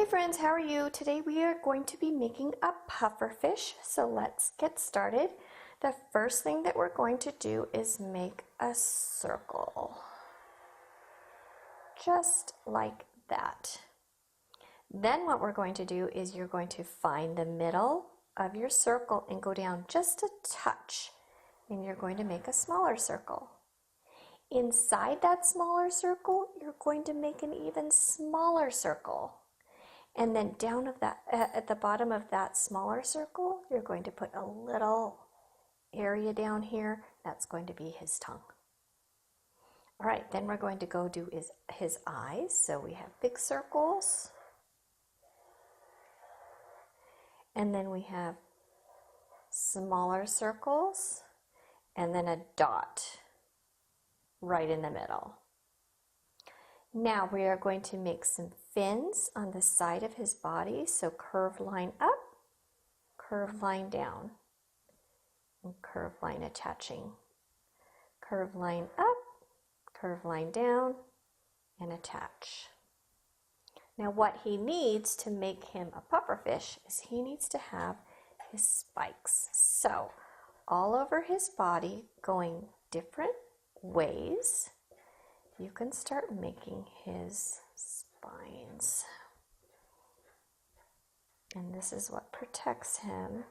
friends, how are you? Today we are going to be making a pufferfish, so let's get started. The first thing that we're going to do is make a circle, just like that. Then what we're going to do is you're going to find the middle of your circle and go down just a touch, and you're going to make a smaller circle. Inside that smaller circle, you're going to make an even smaller circle. And then down of that, at the bottom of that smaller circle, you're going to put a little area down here. That's going to be his tongue. All right, then we're going to go do his eyes. So we have big circles. And then we have smaller circles. And then a dot right in the middle. Now we are going to make some fins on the side of his body. So curved line up, curved line down, and curved line attaching. Curved line up, curved line down, and attach. Now what he needs to make him a pufferfish is he needs to have his spikes. So all over his body, going different ways, you can start making his spines. And this is what protects him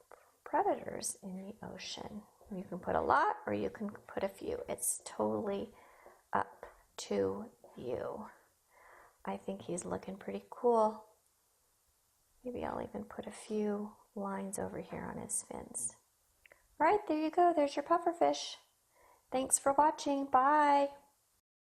from predators in the ocean. You can put a lot or you can put a few. It's totally up to you. I think he's looking pretty cool. Maybe I'll even put a few lines over here on his fins. All right, there you go. There's your pufferfish. Thanks for watching. Bye.